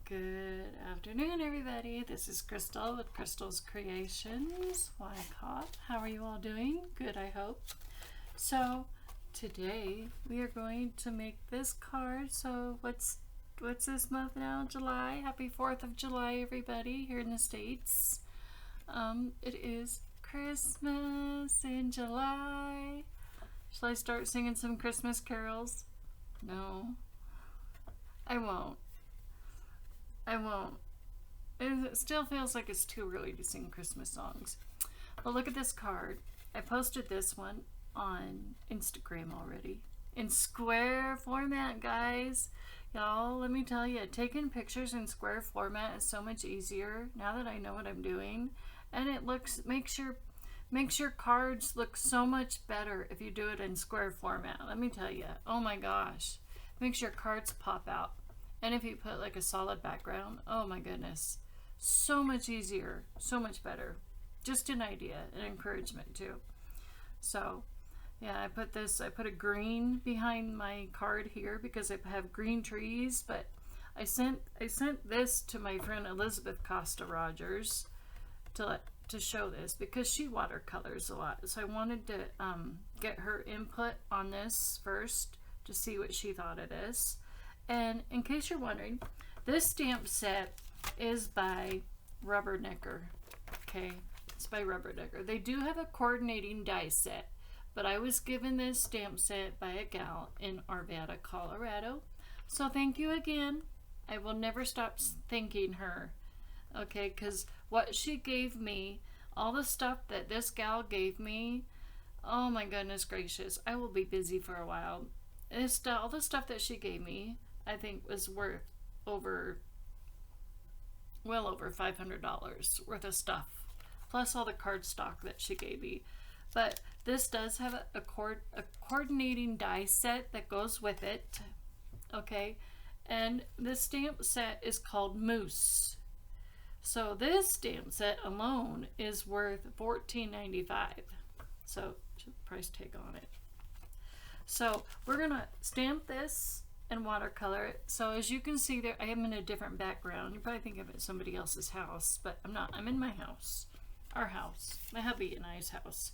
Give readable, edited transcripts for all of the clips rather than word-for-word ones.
Good afternoon, everybody. This is Crystal with Crystal's Creations. Wycott. How are you all doing? Good, I hope. So today we are going to make this card. So what's this month now? July. Happy 4th of July, everybody, here in the States. It is Christmas in July. Shall I start singing some Christmas carols? No, I won't. It still feels like it's too early to sing Christmas songs. But look at this card. I posted this one on Instagram already. In square format, guys. Y'all, let me tell you, taking pictures in square format is so much easier now that I know what I'm doing. And it makes your cards look so much better if you do it in square format. Let me tell you. Oh my gosh. Makes your cards pop out. And if you put like a solid background, oh my goodness, so much easier, so much better. Just an idea, an encouragement too. So yeah, I put a green behind my card here because I have green trees, but I sent this to my friend Elizabeth Costa Rogers to show this because she watercolors a lot. So I wanted to get her input on this first to see what she thought of this. And in case you're wondering, this stamp set is by Rubbernecker. Okay, it's by Rubbernecker. They do have a coordinating die set, but I was given this stamp set by a gal in Arvada, Colorado. So thank you again. I will never stop thanking her. Okay, because what she gave me, all the stuff that this gal gave me, oh my goodness gracious, I will be busy for a while. All the stuff that she gave me, I think was worth well over $500 worth of stuff, plus all the card stock that she gave me. But this does have a coordinating die set that goes with it, okay? And this stamp set is called Moose. So this stamp set alone is worth $14.95. So price tag on it. So we're gonna stamp this and watercolor it. So as you can see there, I am in a different background. You probably think of it as somebody else's house, but I'm not. I'm in my house, our house, my hubby and I's house.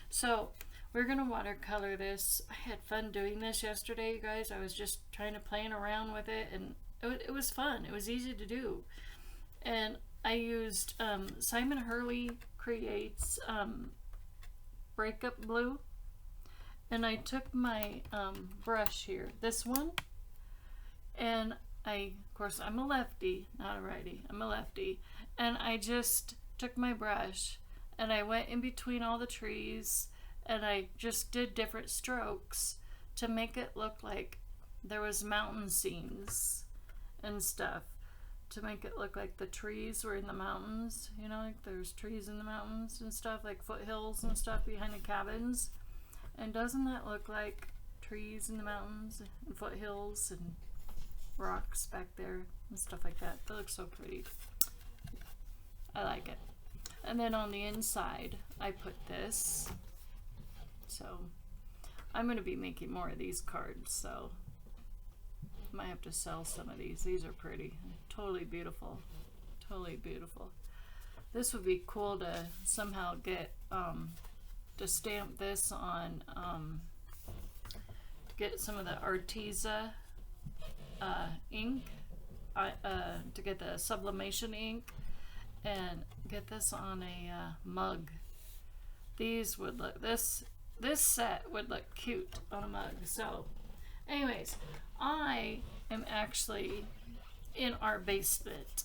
So we're gonna watercolor this. I had fun doing this yesterday, you guys. I was just trying to play around with it, and it was fun. It was easy to do. And I used Simon Hurley Create's Breakup Blue. And I took my brush here, this one, and of course I'm a lefty, not a righty, I'm a lefty, and I just took my brush and I went in between all the trees and I just did different strokes to make it look like there was mountain scenes and stuff, to make it look like the trees were in the mountains, you know, like there's trees in the mountains and stuff, like foothills and stuff behind the cabins. And doesn't that look like trees in the mountains and foothills and rocks back there and stuff like that? That looks so pretty. I like it. And then on the inside, I put this. So I'm going to be making more of these cards, so I might have to sell some of these. These are pretty. Totally beautiful. Totally beautiful. This would be cool to somehow get to stamp this on, get some of the Arteza ink, to get the sublimation ink, and get this on a mug. These would look, this set would look cute on a mug. So anyways, I am actually in our basement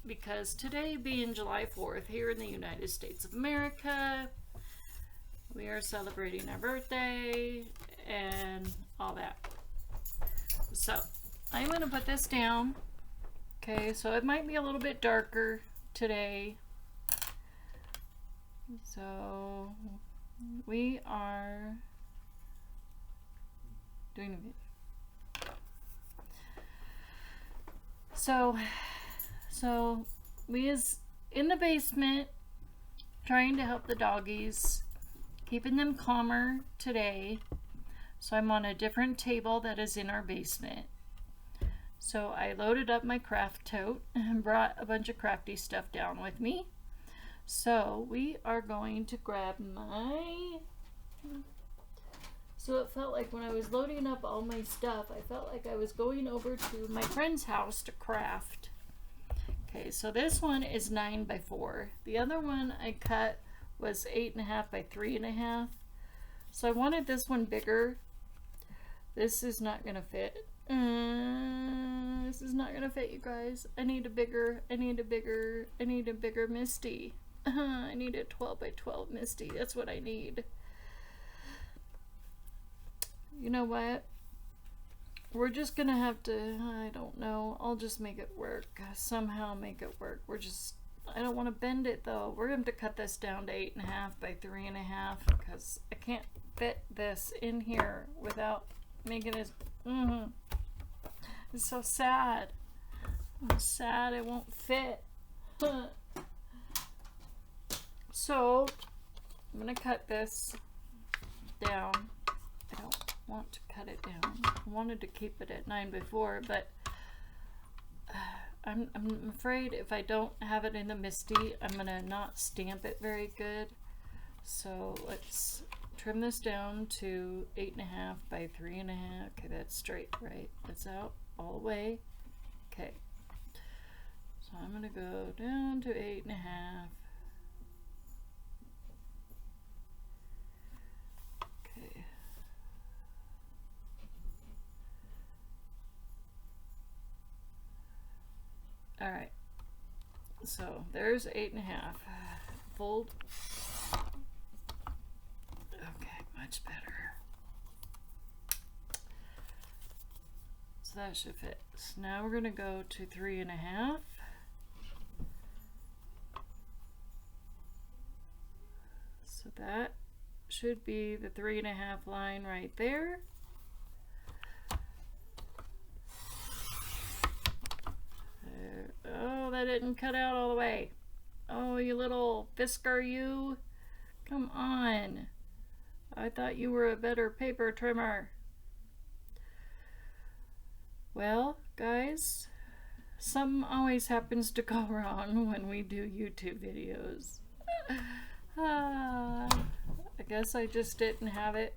because today being July 4th here in the United States of America, we are celebrating our birthday and all that. So I'm going to put this down. Okay, so it might be a little bit darker today. So we are doing a video. So we is in the basement trying to help the doggies, keeping them calmer today. So I'm on a different table that is in our basement. So I loaded up my craft tote and brought a bunch of crafty stuff down with me. So we are going to grab my... So it felt like when I was loading up all my stuff, I felt like I was going over to my friend's house to craft. Okay, so this one is 9 by 4. The other one I cut was 8.5 by 3.5. So I wanted this one bigger. This is not gonna fit. This is not gonna fit, you guys. I need a bigger Misty. I need a 12 by 12 Misty. That's what I need. You know what? We're just gonna have to, I don't know. I'll just make it work. Somehow make it work. I don't want to bend it though. We're going to cut this down to 8.5 by 3.5 because I can't fit this in here without making it. It's so sad. I'm sad it won't fit. So I'm going to cut this down. I don't want to cut it down. I wanted to keep it at 9 by 4, but I'm afraid if I don't have it in the Misty, I'm gonna not stamp it very good. So let's trim this down to 8.5 by 3.5. Okay, that's straight, right? That's out all the way. Okay. So I'm gonna go down to 8.5. Okay. All right, so there's 8.5. Fold. Okay, much better. So that should fit. So now we're gonna go to 3.5. So that should be the 3.5 line right there. Oh, that didn't cut out all the way. Oh, you little Fisker, you. Come on. I thought you were a better paper trimmer. Well, guys, something always happens to go wrong when we do YouTube videos. I guess I just didn't have it.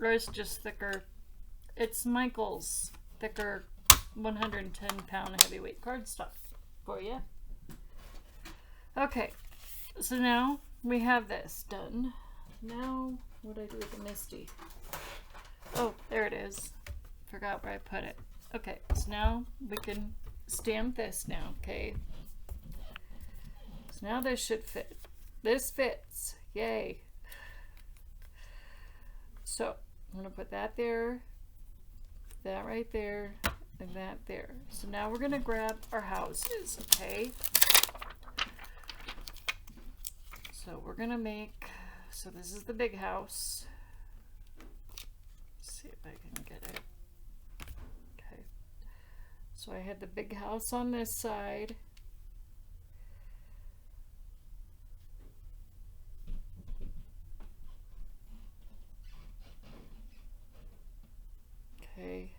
Or it's just thicker. It's Michael's thicker 110-pound heavyweight cardstock for you. Okay, so now we have this done. Now, what do I do with the Misty? Oh, there it is. Forgot where I put it. Okay, so now we can stamp this now, okay? So now this should fit. This fits. Yay. So, I'm going to put that there. That right there, and that there. So now we're gonna grab our houses, okay? So we're gonna make, so this is the big house. Let's see if I can get it. Okay. So I had the big house on this side. Okay.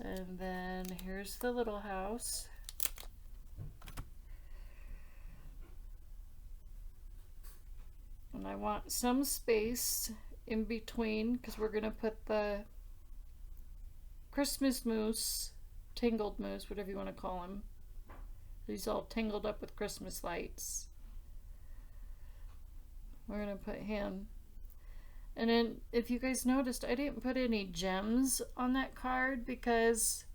And then here's the little house. And I want some space in between because we're going to put the Christmas moose, tangled moose, whatever you want to call him. He's all tangled up with Christmas lights. We're going to put him. And then, if you guys noticed, I didn't put any gems on that card because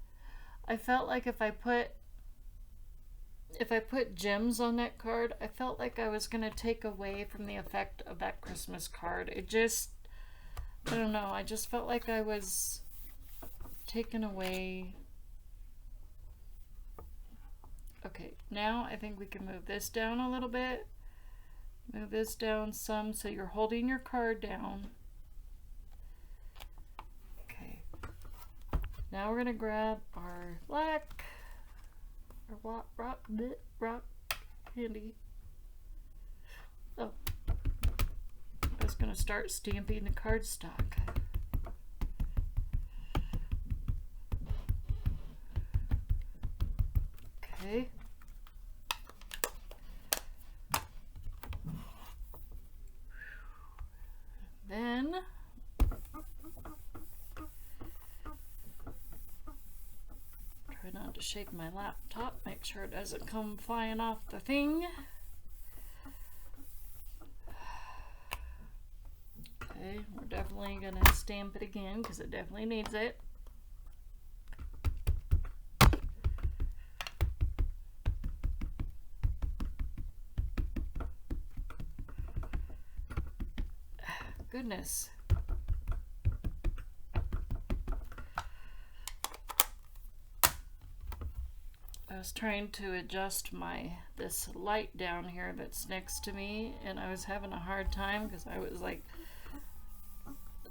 I felt like if I put gems on that card, I felt like I was going to take away from the effect of that Christmas card. It just, I don't know, I just felt like I was taking away. Okay, now I think we can move this down a little bit. Move this down some so you're holding your card down. Okay. Now we're going to grab our black, our rock candy. Oh. going to start stamping the cardstock. Okay. Then try not to shake my laptop, make sure it doesn't come flying off the thing. Okay, we're definitely going to stamp it again because it definitely needs it. Goodness. I was trying to adjust this light down here that's next to me, and I was having a hard time because I was like,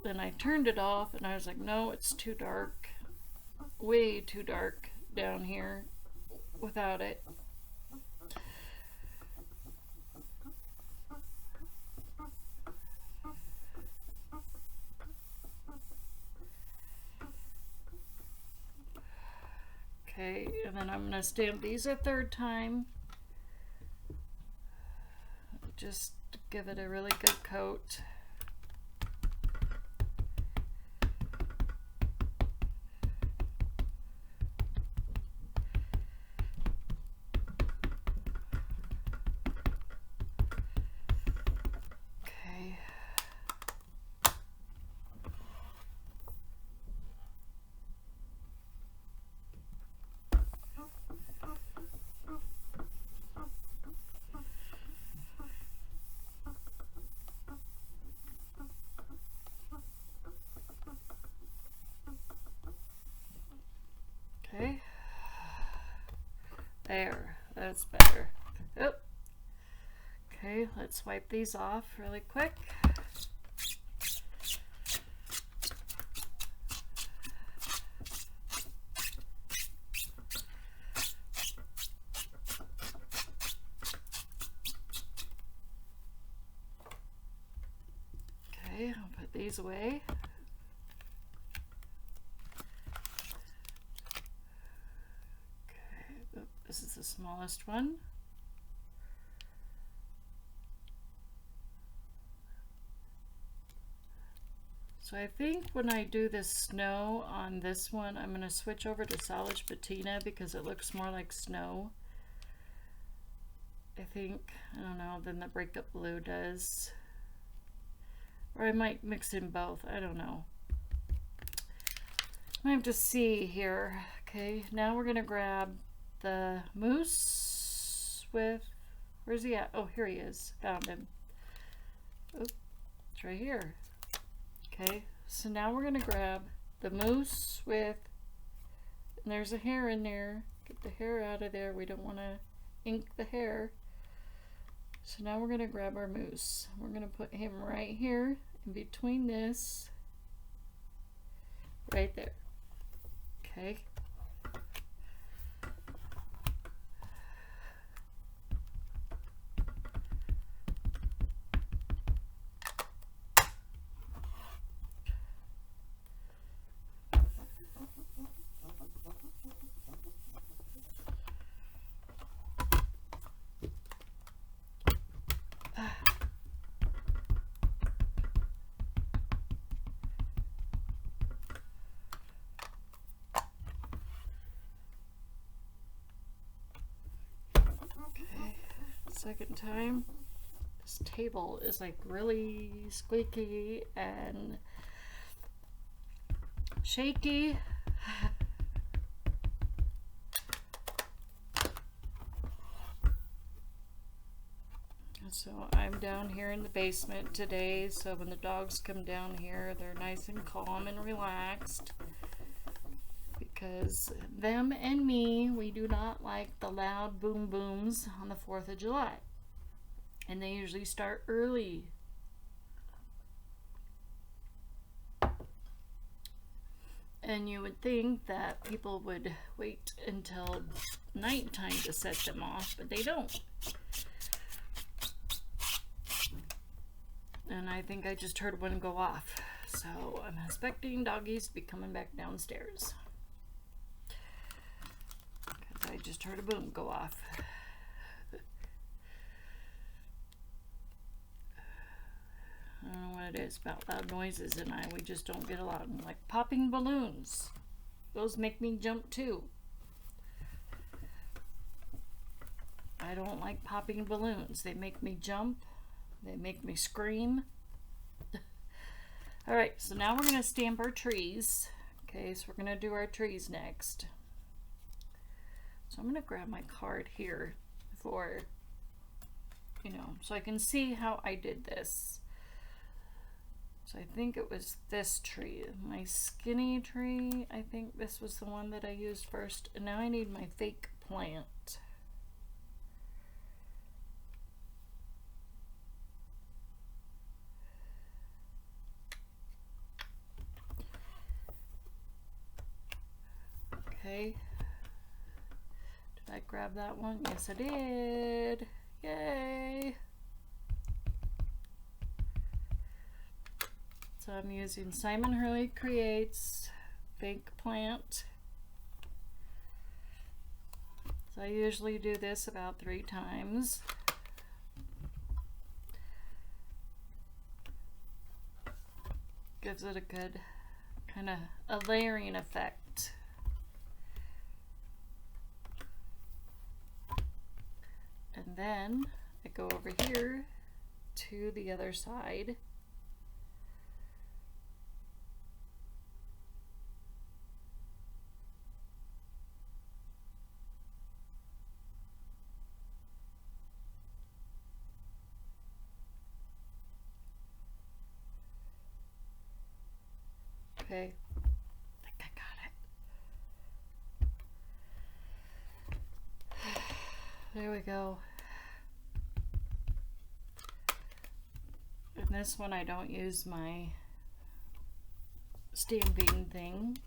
then I turned it off and I was like, no, it's too dark, way too dark down here without it. Okay, and then I'm going to stamp these a third time, just to give it a really good coat. Okay. Okay, there, that's better. Oh. Okay, let's wipe these off really quick. Okay, I'll put these away. This is the smallest one. So I think when I do the snow on this one, I'm going to switch over to solid patina because it looks more like snow. I think, I don't know, than the breakup blue does. Or I might mix in both, I don't know. I have to see here. Okay, now we're going to grab the moose with, where's he at? Oh, here he is. Found him. Oh, it's right here. Okay, so now we're going to grab the moose with, and there's a hair in there. Get the hair out of there. We don't want to ink the hair. So now we're going to grab our moose. We're going to put him right here in between this, right there. Okay. Second time. This table is like really squeaky and shaky. So I'm down here in the basement today, so when the dogs come down here, they're nice and calm and relaxed. Because them and me, we do not like the loud boom booms on the 4th of July. And they usually start early. And you would think that people would wait until nighttime to set them off, but they don't. And I think I just heard one go off. So I'm expecting doggies to be coming back downstairs. I just heard a boom go off. I don't know what it is about loud noises, and we just don't get a lot. Like popping balloons. Those make me jump too. I don't like popping balloons. They make me jump. They make me scream. Alright, so now we're going to stamp our trees. Okay, so we're going to do our trees next. So I'm going to grab my card here for, so I can see how I did this. So I think it was this tree, my skinny tree. I think this was the one that I used first. And now I need my fake plant. Okay. Did I grab that one? Yes, I did. Yay! So I'm using Simon Hurley Creates fake plant. So I usually do this about 3 times. Gives it a good kind of a layering effect. And then I go over here to the other side. Okay, I think I got it. There we go. And this one I don't use my stamping thing.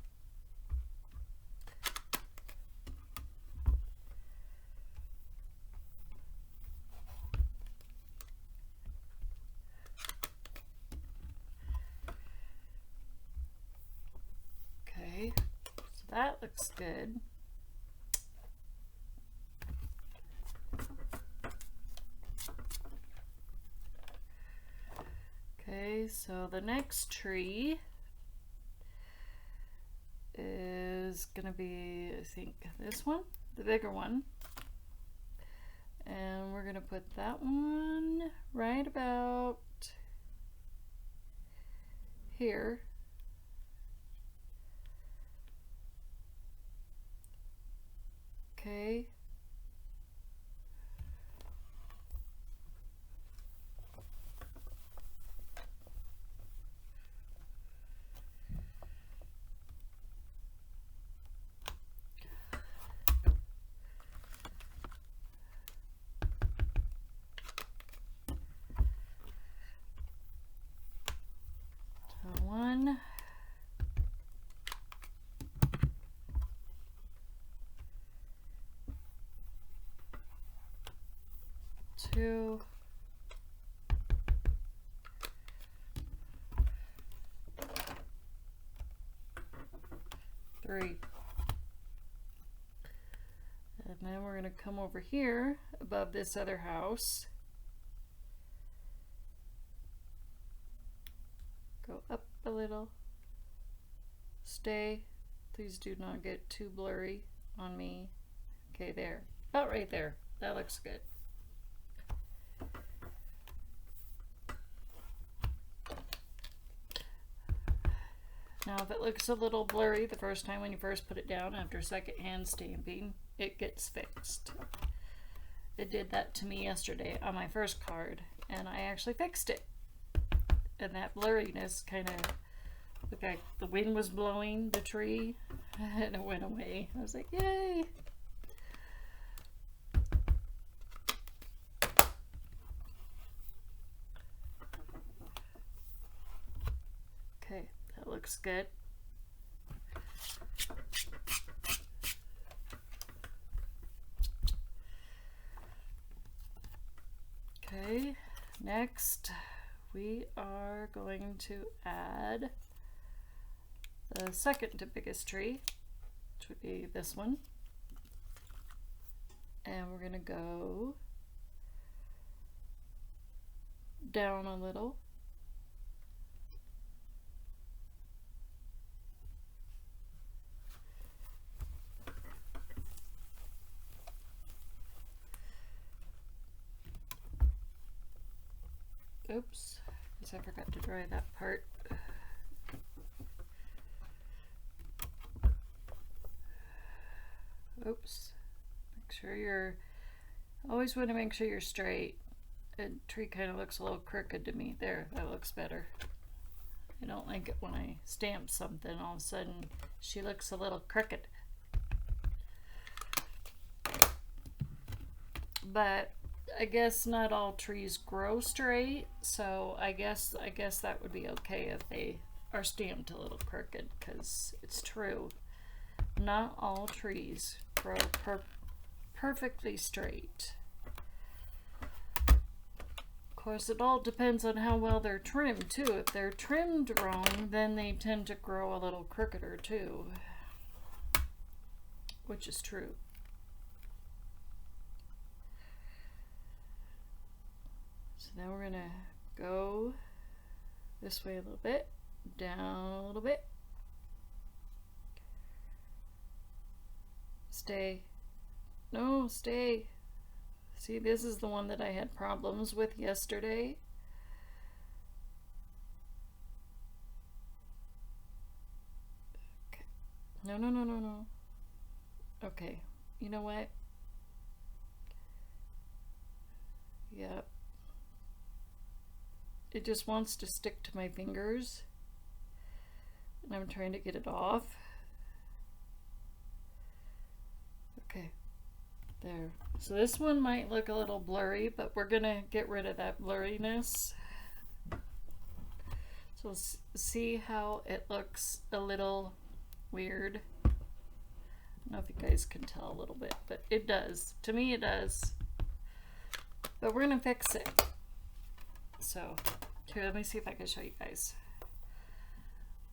Okay, so that looks good. Okay, so the next tree is gonna be, I think, this one, the bigger one. And we're gonna put that one right about here. Okay. So 1, 2, 3. And then we're going to come over here above this other house. Go up a little. Stay. Please do not get too blurry on me. Okay, there. About right there. That looks good. Now if it looks a little blurry the first time when you first put it down, after second hand stamping, it gets fixed. It did that to me yesterday on my first card, and I actually fixed it. And that blurriness kind of looked like the wind was blowing the tree, and it went away. I was like, yay! Okay, that looks good. Okay, next we are going to add the second to biggest tree, which would be this one. And we're going to go down a little. Oops, because I forgot to dry that part. Oops. Make sure you're, always want to make sure you're straight. The tree kind of looks a little crooked to me. There, that looks better. I don't like it when I stamp something, all of a sudden she looks a little crooked. But I guess not all trees grow straight, so I guess that would be okay if they are stamped a little crooked, because it's true. Not all trees grow perfectly straight. Of course, it all depends on how well they're trimmed too. If they're trimmed wrong, then they tend to grow a little crookeder too, which is true. So now we're gonna go this way a little bit, down a little bit. Stay. No, stay. See, this is the one that I had problems with yesterday. Okay. No. Okay. You know what? Yep. It just wants to stick to my fingers. And I'm trying to get it off. Okay. There. So this one might look a little blurry, but we're gonna get rid of that blurriness. So see how it looks a little weird. I don't know if you guys can tell a little bit, but it does. To me it does. But we're gonna fix it. So here, let me see if I can show you guys.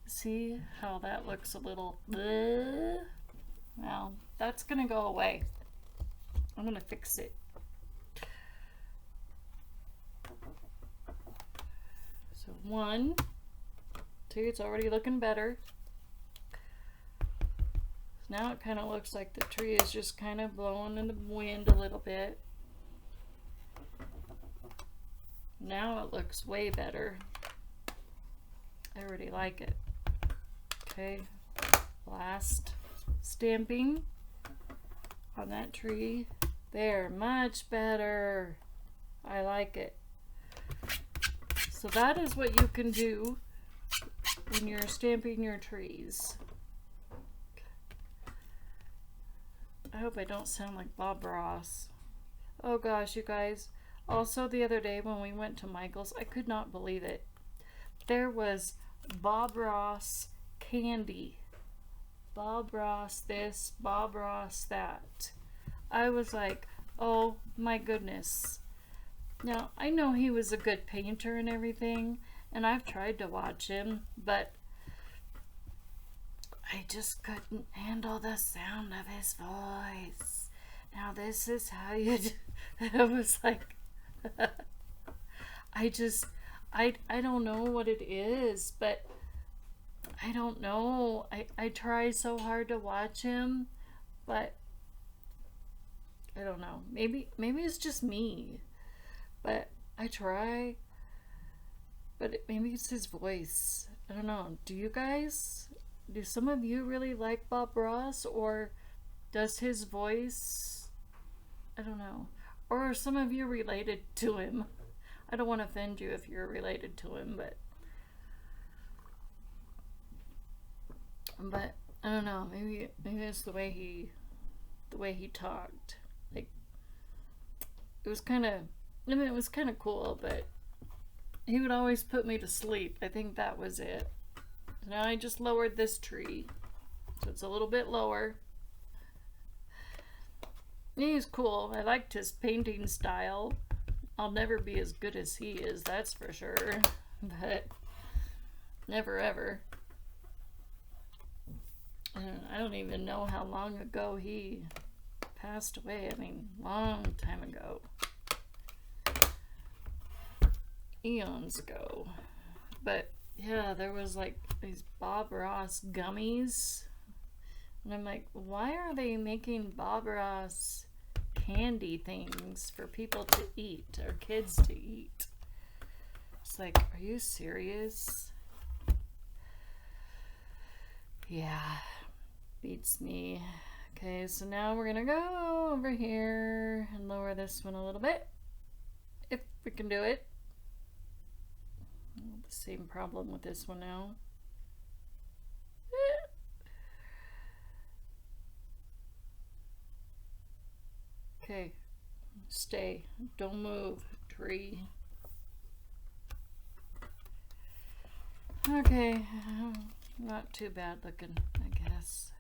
See how that looks a little bleh? Well, that's gonna go away. I'm gonna fix it. So 1, 2, it's already looking better. Now it kind of looks like the tree is just kind of blowing in the wind a little bit. Now it looks way better. I already like it. Okay, last stamping on that tree. There, much better. I like it. So that is what you can do when you're stamping your trees. I hope I don't sound like Bob Ross. Oh gosh, you guys. Also the other day when we went to Michael's, I could not believe it. There was Bob Ross candy. Bob Ross this, Bob Ross that. I was like, oh my goodness. Now, I know he was a good painter and everything, and I've tried to watch him, but I just couldn't handle the sound of his voice. Now this is how you do. I was like, I don't know what it is, but I don't know. I try so hard to watch him, but I don't know. Maybe it's just me, but I try. But maybe it's his voice. I don't know. Do you guys? Do some of you really like Bob Ross, or does his voice? I don't know. Or are some of you related to him? I don't want to offend you if you're related to him, but I don't know. Maybe it's the way he talked. Like, it was kind of. I mean, it was kind of cool, but he would always put me to sleep. I think that was it. Now I just lowered this tree, so it's a little bit lower. He's cool. I liked his painting style. I'll never be as good as he is, that's for sure. But never ever. And I don't even know how long ago he passed away. I mean, long time ago. Eons ago. But yeah, there was like these Bob Ross gummies. And I'm like, why are they making Bob Ross candy things for people to eat, or kids to eat? It's like, are you serious? Yeah, beats me. Okay, so now we're gonna go over here and lower this one a little bit, if we can do it. The same problem with this one now. Okay, stay, don't move, tree. Okay, not too bad looking, I guess.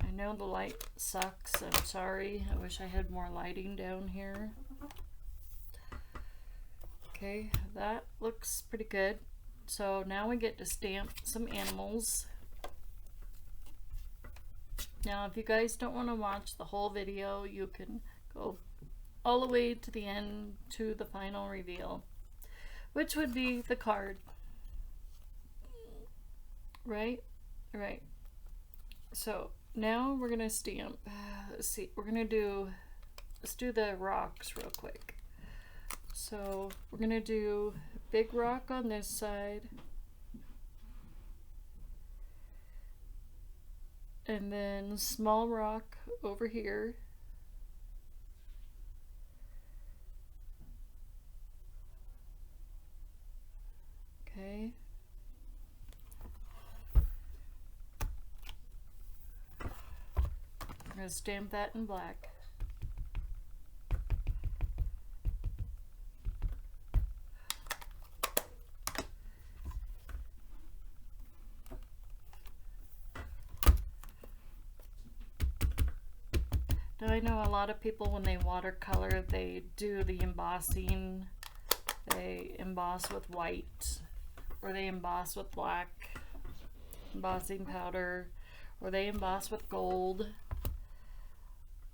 I know the light sucks, I'm sorry. I wish I had more lighting down here. Okay, that looks pretty good. So now we get to stamp some animals. Now, if you guys don't want to watch the whole video, you can go all the way to the end to the final reveal, which would be the card. Right? Right. So now we're going to stamp. Let's see. Let's do the rocks real quick. So we're going to do big rock on this side. And then small rock over here. Okay. I'm going to stamp that in black. Now I know a lot of people, when they watercolor, they do the embossing. They emboss with white, or they emboss with black embossing powder, or they emboss with gold.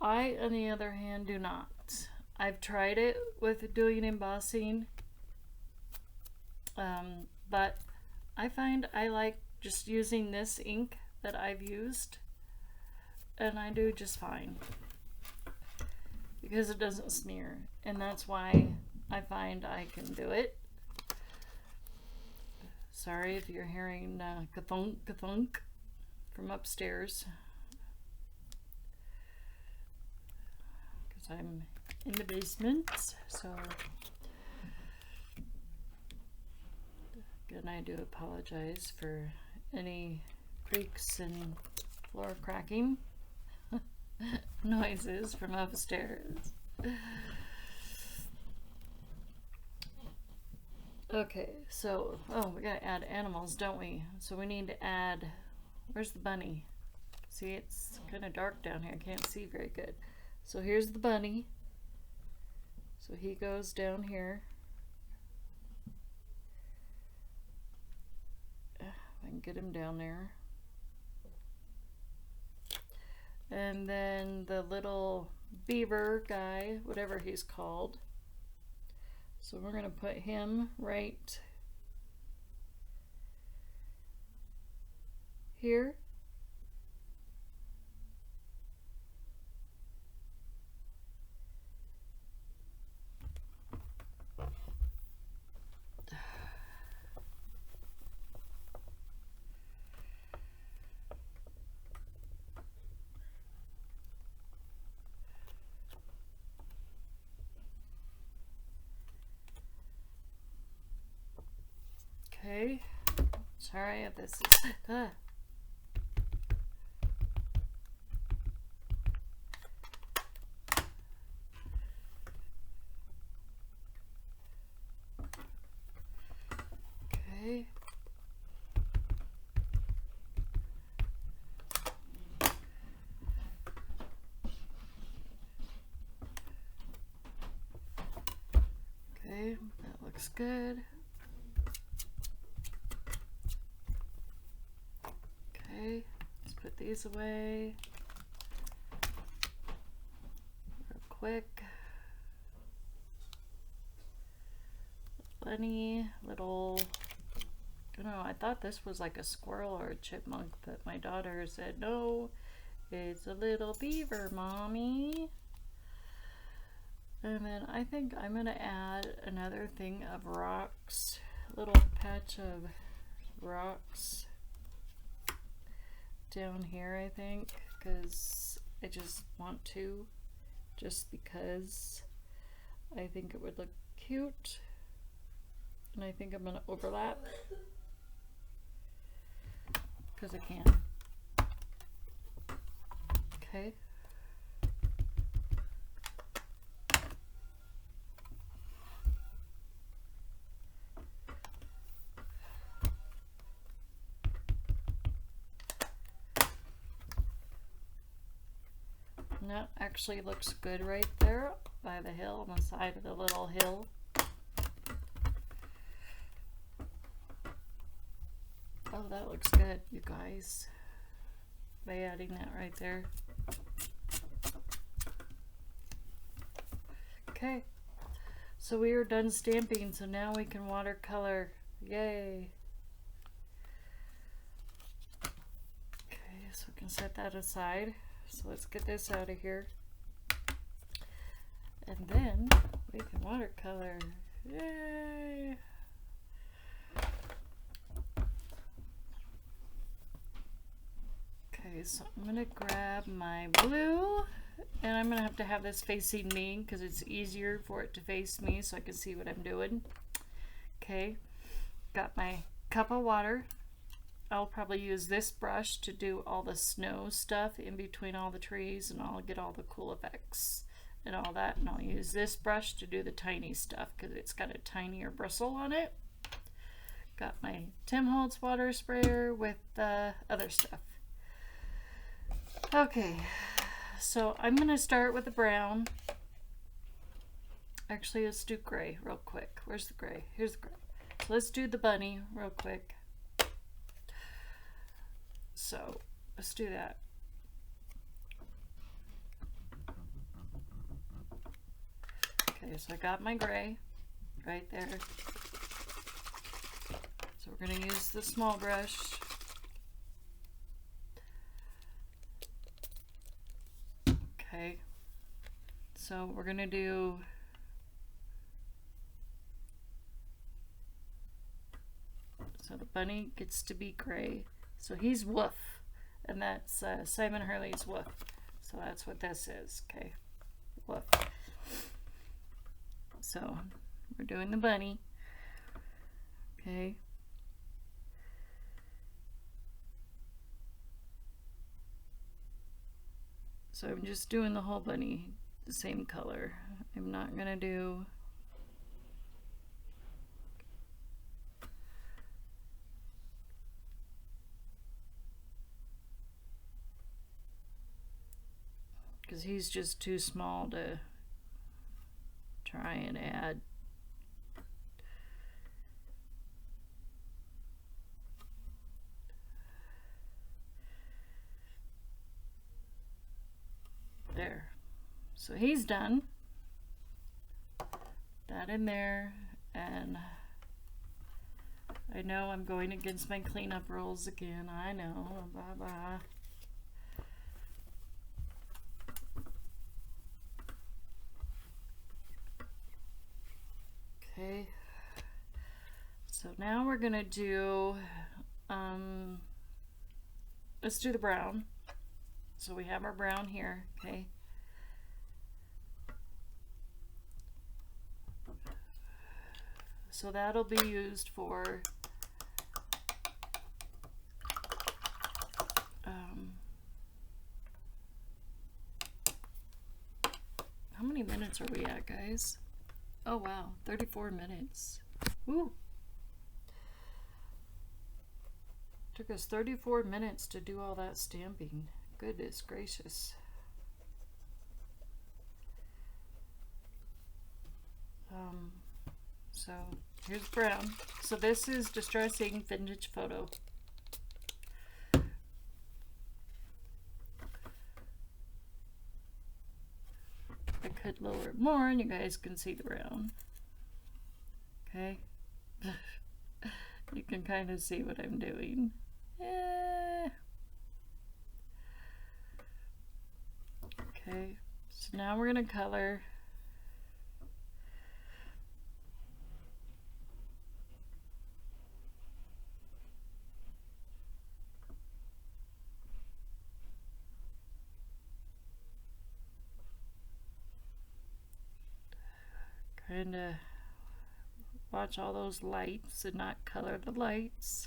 I, on the other hand, do not. I've tried it with doing embossing, but I find I like just using this ink that I've used, and I do just fine because it doesn't smear, and that's why I find I can do it. Sorry if you're hearing ka-thunk, ka-thunk from upstairs, because I'm in the basement. So again, I do apologize for any creaks and floor cracking noises from upstairs. Okay, so, oh, we gotta add animals, don't we? So we need to add, where's the bunny? See, it's kind of dark down here. I can't see very good. So here's the bunny. So he goes down here. If I can get him down there. And then the little beaver guy, whatever he's called. So we're going to put him right here. Okay, sorry if this is, Okay. looks good. Okay, let's put these away real quick. Bunny, little, I don't know, I thought this was like a squirrel or a chipmunk, but my daughter said, no, it's a little beaver, mommy. And then I think I'm going to add another thing of rocks, a little patch of rocks down here, I think, because I just want to, just because I think it would look cute. And I think I'm going to overlap because I can. Okay. And that actually looks good right there by the hill, on the side of the little hill. Oh, that looks good, you guys, by adding that right there. Okay, so we are done stamping, so now we can watercolor. Yay! Okay, so we can set that aside. So let's get this out of here. And then we can watercolor. Yay! Okay, so I'm going to grab my blue, and I'm going to have this facing me because it's easier for it to face me so I can see what I'm doing. Okay, got my cup of water. I'll probably use this brush to do all the snow stuff in between all the trees, and I'll get all the cool effects and all that. And I'll use this brush to do the tiny stuff because it's got a tinier bristle on it. Got my Tim Holtz water sprayer with the other stuff. Okay, so I'm going to start with the brown. Actually, let's do gray real quick. Where's the gray? Here's the gray. So let's do the bunny real quick. So let's do that. Okay, so I got my gray right there. So we're going to use the small brush. Okay, so we're going to do so the bunny gets to be gray. So he's Woof, and that's Simon Hurley's Woof. So that's what this is, okay, Woof. So we're doing the bunny, okay. So I'm just doing the whole bunny the same color. I'm not going to do because he's just too small to try and add. There. So he's done. That in there, and I know I'm going against my cleanup rules again. I know. Bye-bye. Okay, so now we're gonna do, let's do the brown. So we have our brown here, okay. So that'll be used for how many minutes are we at, guys? Oh wow, 34 minutes. Woo! Took us 34 minutes to do all that stamping. Goodness gracious. So here's brown. So this is Distressing Vintage Photo. I could lower it more and you guys can see the brown. Okay. You can kind of see what I'm doing. Okay, so now we're going to color. Kind of watch all those lights and not color the lights.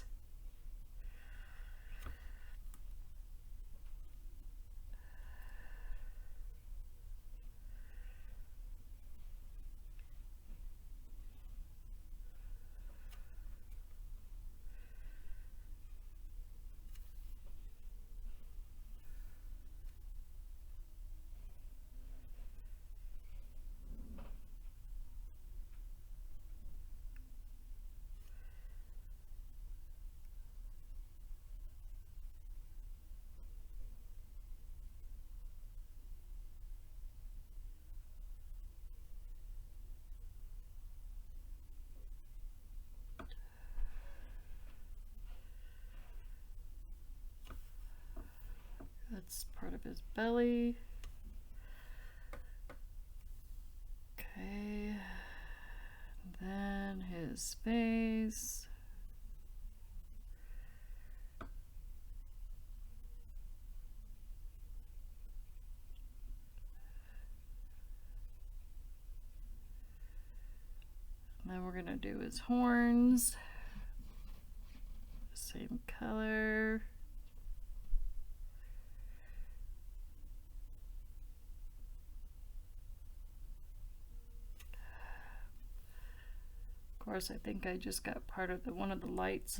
That's part of his belly. Okay, and then his face. And then we're gonna do his horns. Same color. Of course, I think I just got part of one of the lights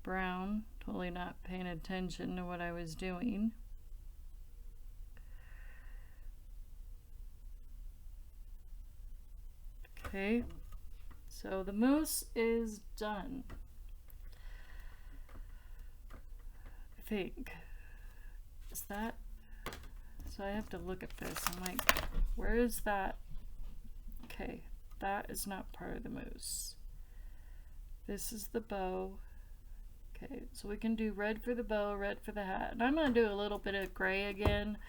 brown, totally not paying attention to what I was doing. Okay, so the moose is done. I think. Is that? So I have to look at this. I'm like, where is that? Okay, that is not part of the moose. This is the bow. Okay, so we can do red for the bow, red for the hat. And I'm going to do a little bit of gray again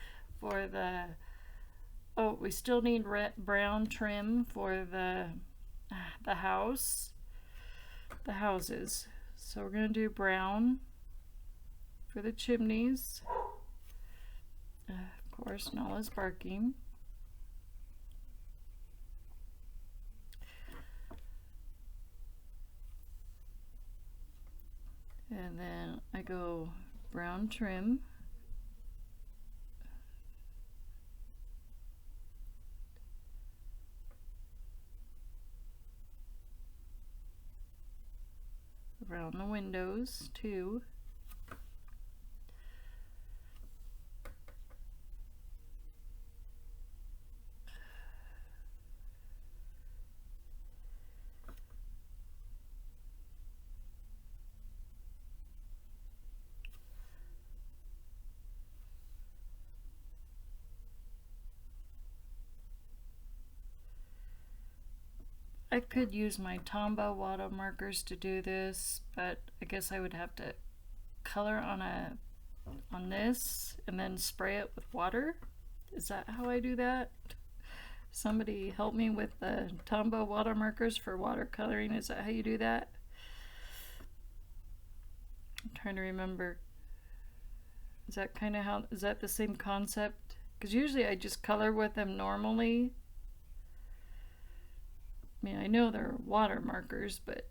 for the... Oh, we still need brown trim for the house. The houses. So we're going to do brown for the chimneys. Of course, Nala's barking. And then I go brown trim. Around the windows too. I could use my Tombow water markers to do this, but I guess I would have to color on this and then spray it with water. Is that how I do that? Somebody help me with the Tombow water markers for watercoloring. Is that how you do that? I'm trying to remember. Is that kind of how, is that the same concept? Because usually I just color with them normally. I mean, I know they're water markers, but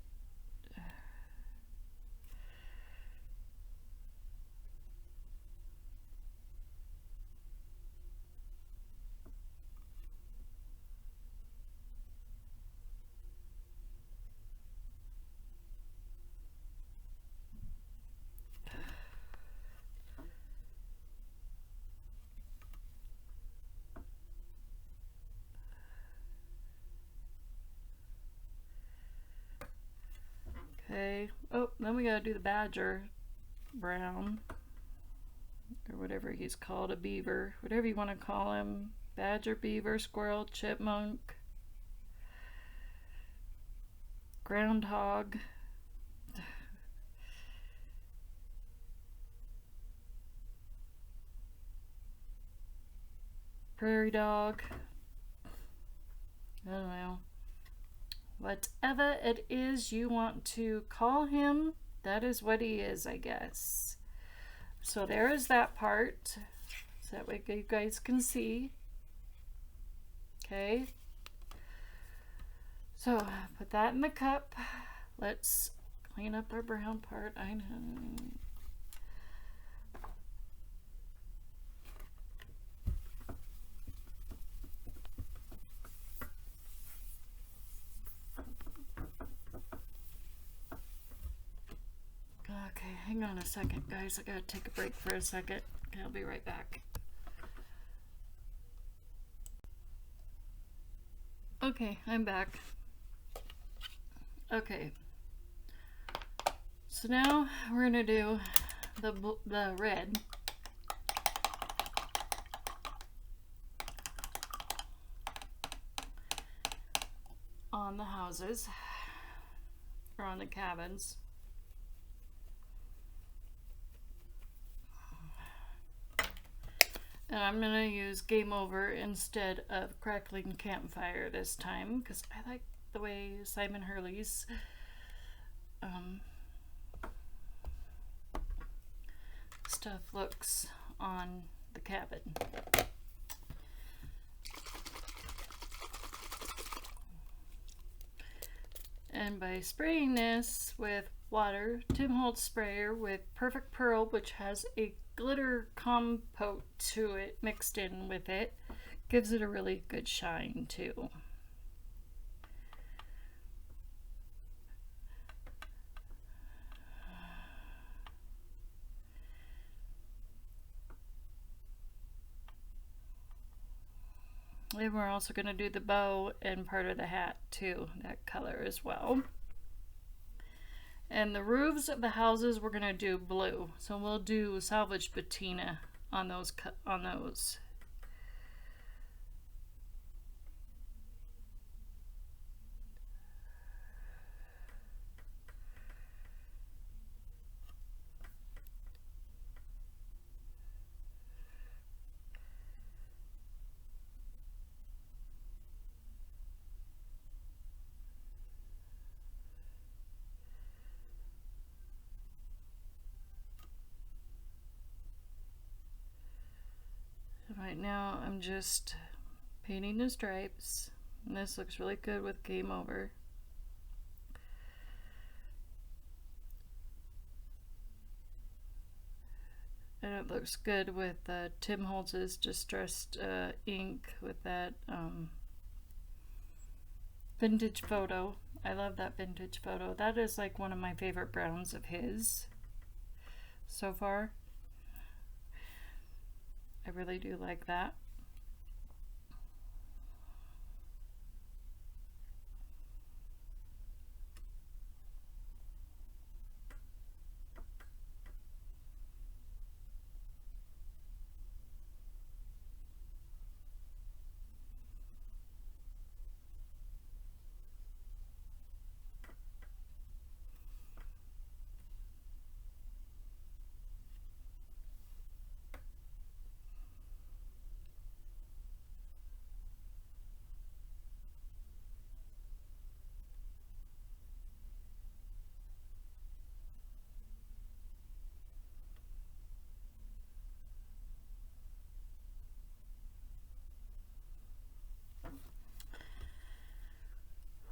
then we gotta do the badger brown, or whatever he's called, a beaver, whatever you want to call him. Badger, beaver, squirrel, chipmunk, groundhog. Prairie dog. I don't know. Whatever it is you want to call him, that is what he is, I guess. So there is that part. So that way you guys can see. Okay. So put that in the cup. Let's clean up our brown part. I know. Okay, hang on a second, guys. I gotta take a break for a second. Okay, I'll be right back. Okay, I'm back. Okay. So now we're gonna do the red. On the houses, or on the cabins. And I'm going to use Game Over instead of Crackling Campfire this time, because I like the way Simon Hurley's stuff looks on the cabin. And by spraying this with water, Tim Holtz sprayer with Perfect Pearl, which has a glitter compote to it mixed in with it, gives it a really good shine too. And we're also going to do the bow and part of the hat too, that color as well. And the roofs of the houses we're going to do blue. So we'll do salvage patina on those. Right now I'm just painting the stripes, and this looks really good with Game Over. And it looks good with Tim Holtz's Distressed ink with that vintage photo. I love that vintage photo. That is like one of my favorite browns of his so far. I really do like that.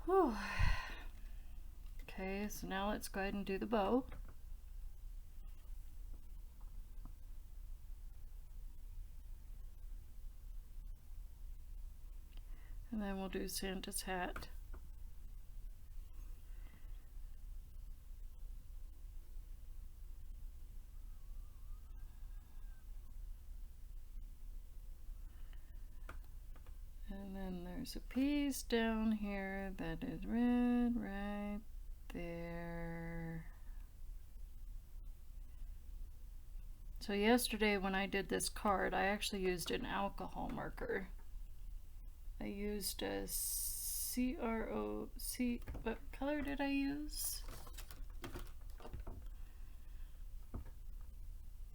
Whew. Okay, so now let's go ahead and do the bow. And then we'll do Santa's hat. And then there's a piece down here that is red right there. So yesterday when I did this card, I actually used an alcohol marker. I used a CROC, what color did I use?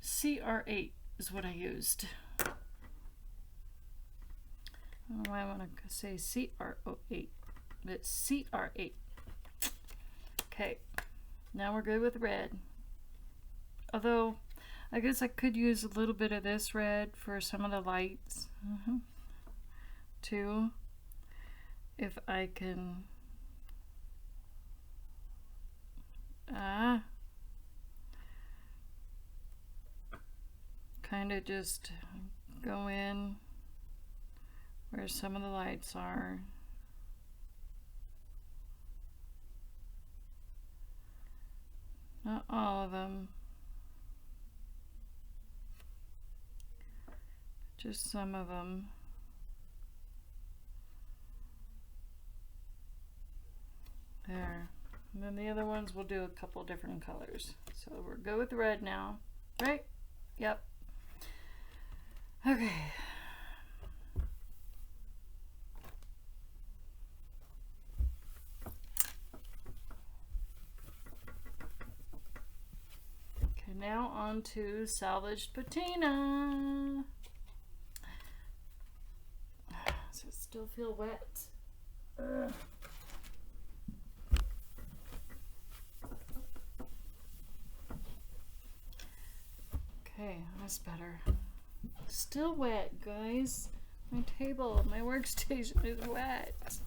CR8 is what I used. I don't know why I want to say CR08, but it's CR8. Okay, now we're good with red. Although, I guess I could use a little bit of this red for some of the lights. Too. If I can kind of just go in where some of the lights are. Not all of them. Just some of them. There. And then the other ones we'll do a couple different colors. So we're good with the red now, right? Yep. Okay. Okay, now on to salvaged patina. Does it still feel wet? Ugh. Okay, that's better. Still wet, guys. My table, my workstation is wet.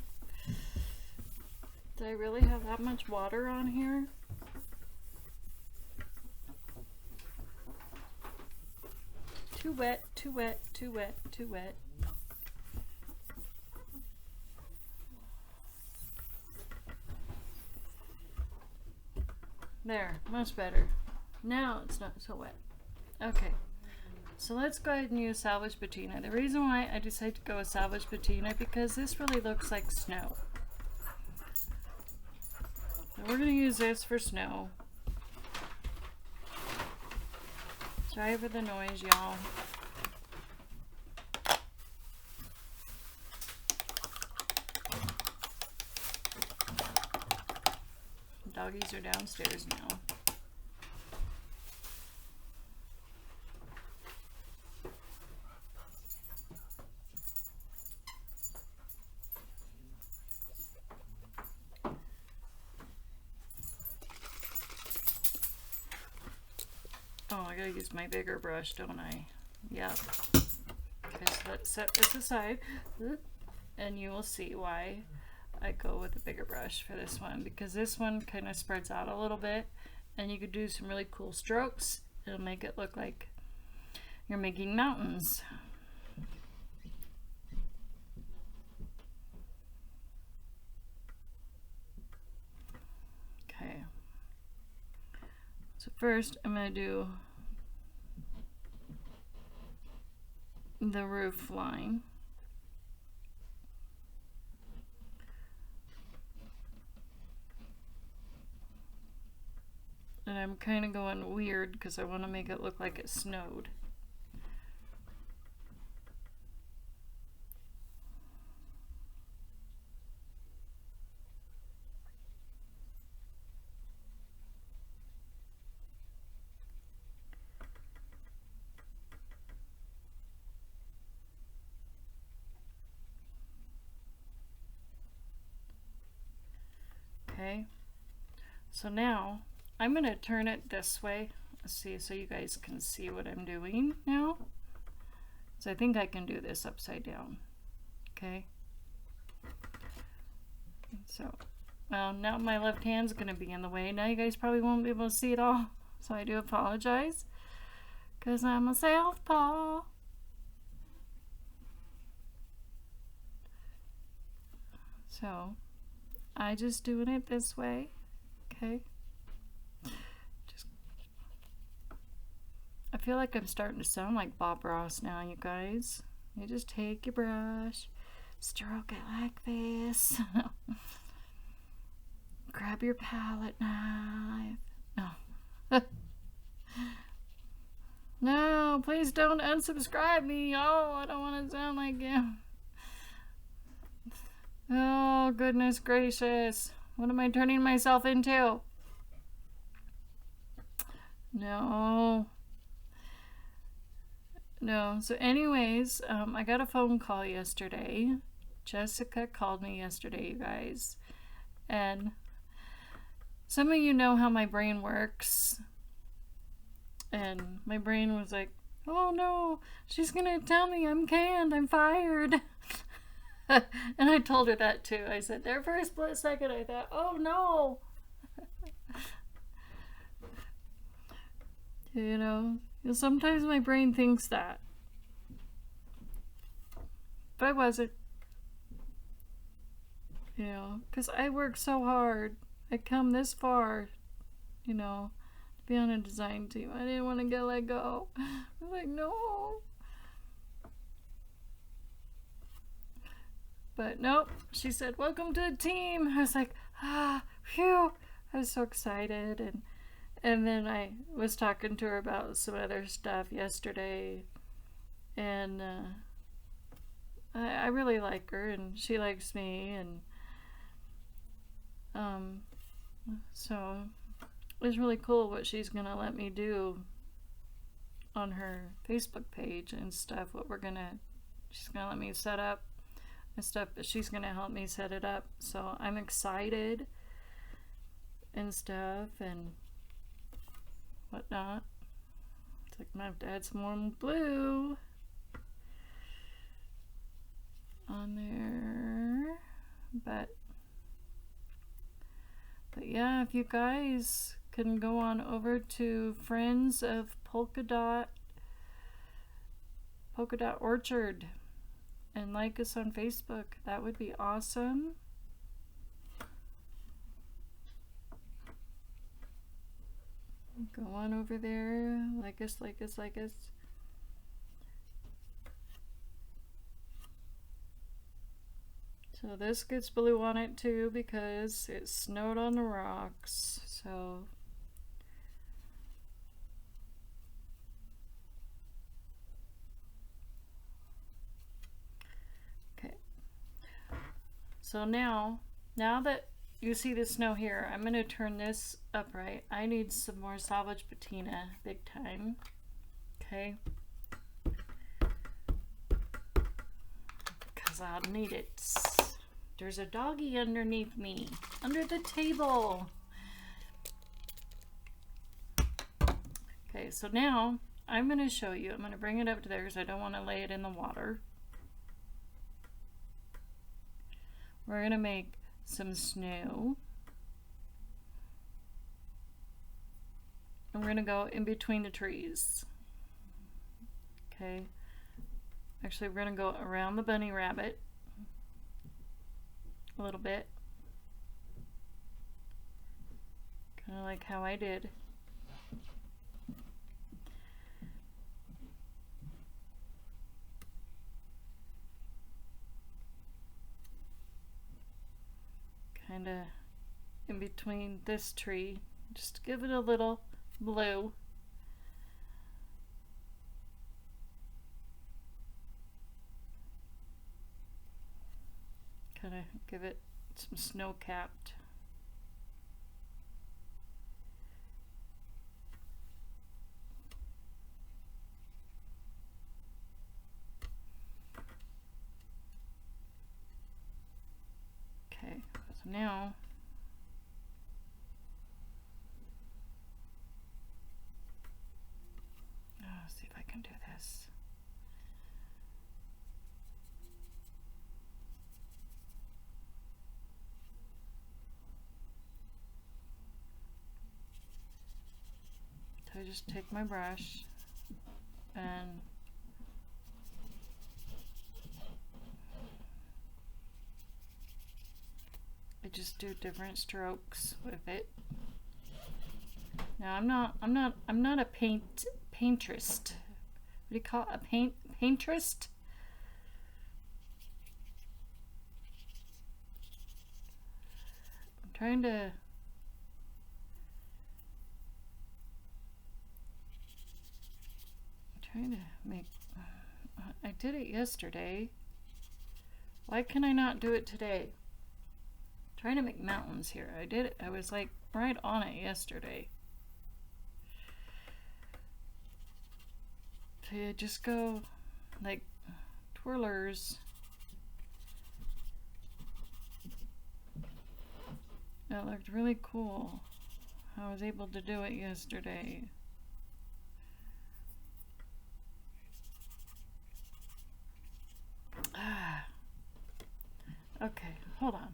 Did I really have that much water on here? Too wet, too wet, too wet, too wet. There, much better. Now it's not so wet. Okay, so let's go ahead and use salvage patina. The reason why I decided to go with salvage patina because this really looks like snow. So we're going to use this for snow. Sorry for the noise, y'all. Doggies are downstairs now. Oh, I gotta use my bigger brush, don't I? Yep. Okay, so let's set this aside, and you will see why I go with the bigger brush for this one, because this one kind of spreads out a little bit, and you could do some really cool strokes. It'll make it look like you're making mountains. Okay. So first I'm going to do the roof line. And I'm kind of going weird because I want to make it look like it snowed. Okay, so now I'm going to turn it this way. Let's see, so you guys can see what I'm doing now. So I think I can do this upside down. Okay. So, well, now my left hand's going to be in the way. Now you guys probably won't be able to see it all. So I do apologize. Because I'm a southpaw. So, I just doing it this way. Okay. I feel like I'm starting to sound like Bob Ross now, you guys. You just take your brush, stroke it like this. Grab your palette knife. No. No, please don't unsubscribe me. Oh, I don't want to sound like him. Oh, goodness gracious. What am I turning myself into? No. No. So anyways, I got a phone call yesterday. Jessica called me yesterday, you guys. And some of you know how my brain works. And my brain was like, oh no, she's gonna tell me I'm canned, I'm fired. And I told her that too. I said, there for a split second I thought, oh no. You know, sometimes my brain thinks that. But I wasn't. You know, because I work so hard. I come this far, you know, to be on a design team. I didn't want to get let go. I was like, no. But nope. She said, welcome to the team. I was like, phew. I was so excited. And then I was talking to her about some other stuff yesterday. And I really like her, and she likes me, and so it was really cool what she's gonna let me do on her Facebook page and stuff. She's gonna let me set up and stuff, but she's gonna help me set it up. So I'm excited and stuff and whatnot. It's like I'm gonna have to add some more blue on there, but yeah, if you guys can go on over to Friends of Polka Dot Orchard and like us on Facebook, that would be awesome. Go on over there, like us. So this gets blue on it too because it snowed on the rocks. So okay. So now that you see the snow here, I'm gonna turn this upright. I need some more salvage patina, big time. Okay. Because I'll need it. There's a doggy underneath me, under the table. Okay, so now I'm going to show you. I'm going to bring it up to there because I don't want to lay it in the water. We're going to make some snow. And we're going to go in between the trees. Okay. Actually, we're going to go around the bunny rabbit a little bit, kind of like how I did. Kind of in between this tree, just to give it a little blue. Kind of give it some snow capped. Okay, so now let's see if I can do this. So I just take my brush and I just do different strokes with it. Now I'm not a paintress. What do you call it? A paintress? I'm trying to Trying to make, I did it yesterday. Why can I not do it today? Trying to make mountains here. I did it. I was like right on it yesterday. So you just go like twirlers. That looked really cool. I was able to do it yesterday. Okay, hold on.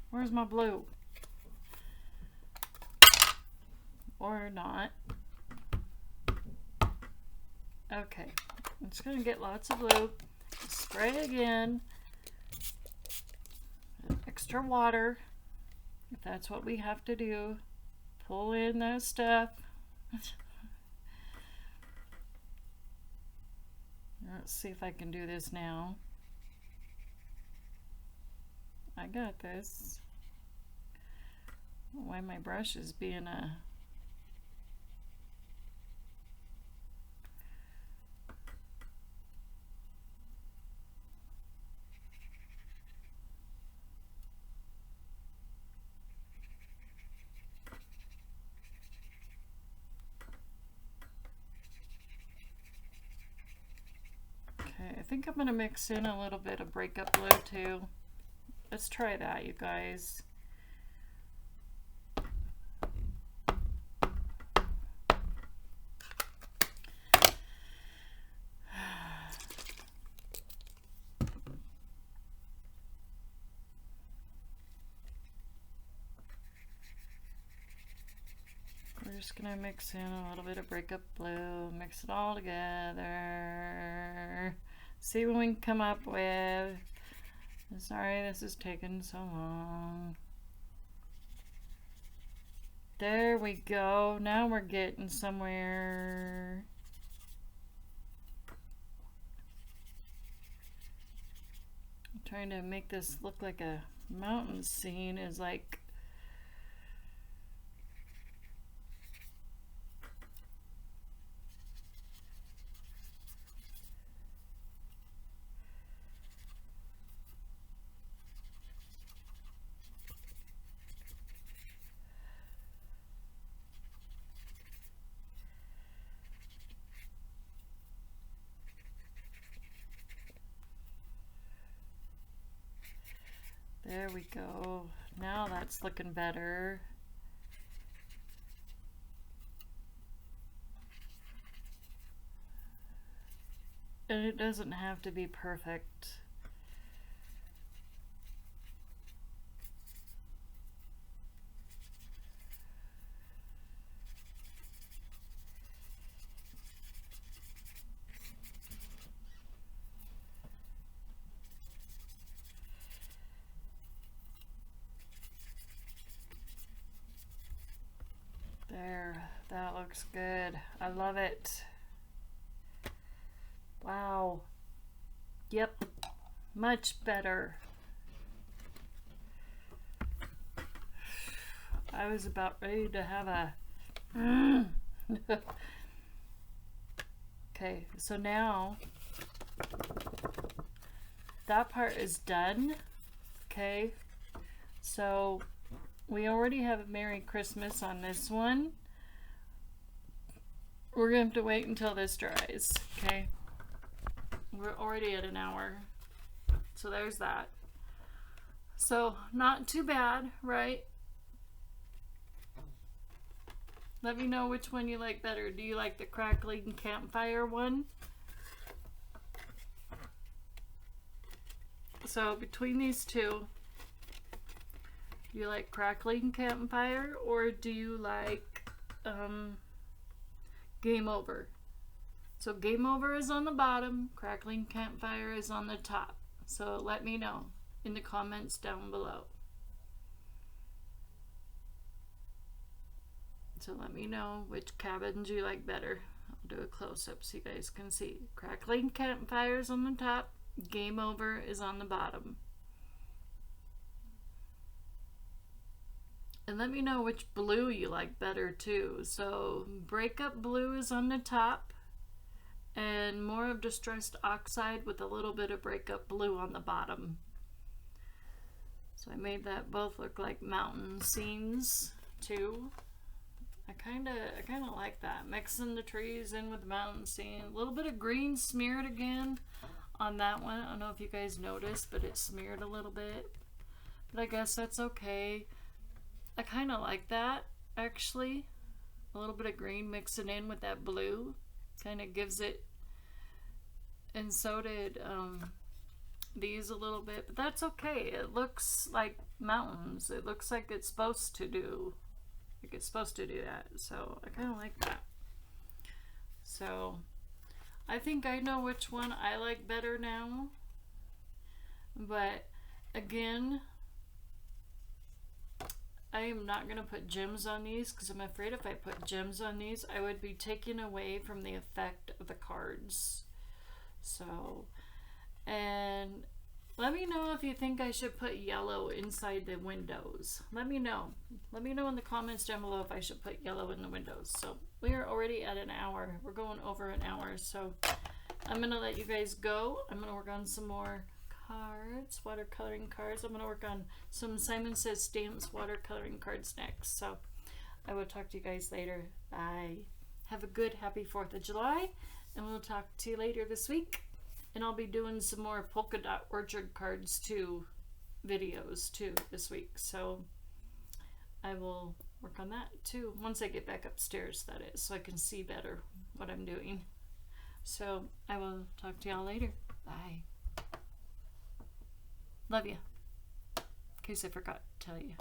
Where's my blue? Or not. Okay, I'm just gonna get lots of blue. Spray again. Extra water, if that's what we have to do. Pull in that stuff. Let's see if I can do this now. I got this. Why my brush is being a... Okay, I think I'm going to mix in a little bit of breakup blue too. Let's try that, you guys. We're just gonna mix in a little bit of breakup blue, mix it all together. See what we can come up with. Sorry this is taking so long. There we go. Now we're getting somewhere. I'm trying to make this look like a mountain scene is like there we go. Now that's looking better. And it doesn't have to be perfect. There, that looks good. I love it. Wow. Yep, much better. I was about ready to have a... Okay, so now that part is done. Okay, so we already have a Merry Christmas on this one. We're going to have to wait until this dries, okay? We're already at an hour. So there's that. So not too bad, right? Let me know which one you like better. Do you like the crackling campfire one? So between these two, do you like crackling campfire or do you like game over? So game over is on the bottom, crackling campfire is on the top. So let me know in the comments down below. So let me know which cabins you like better. I'll do a close-up so you guys can see. Crackling campfire is on the top, game over is on the bottom. And let me know which blue you like better too. So breakup blue is on the top, and more of Distress Oxide with a little bit of Breakup Blue on the bottom. So I made that both look like mountain scenes too. I kind of like that, mixing the trees in with the mountain scene. A little bit of green smeared again on that one. I don't know if you guys noticed, but it smeared a little bit, but I guess that's okay. I kind of like that, actually. A little bit of green mixing in with that blue kind of gives it, and so did these a little bit, but that's okay. It looks like mountains. It looks like it's supposed to do, like it's supposed to do that. So I kind of like that. So I think I know which one I like better now, but again, I am not going to put gems on these because I'm afraid if I put gems on these, I would be taking away from the effect of the cards. So, and let me know if you think I should put yellow inside the windows. Let me know. Let me know in the comments down below if I should put yellow in the windows. So we are already at an hour. We're going over an hour. So I'm going to let you guys go. I'm going to work on some more cards, watercoloring cards. I'm going to work on some Simon Says Stamps watercoloring cards next. So I will talk to you guys later. Bye. Have a good, happy 4th of July, and we'll talk to you later this week. And I'll be doing some more polka dot orchard cards too, videos too this week. So I will work on that too once I get back upstairs, that is, so I can see better what I'm doing. So I will talk to y'all later. Bye. Love you. In case I forgot to tell you.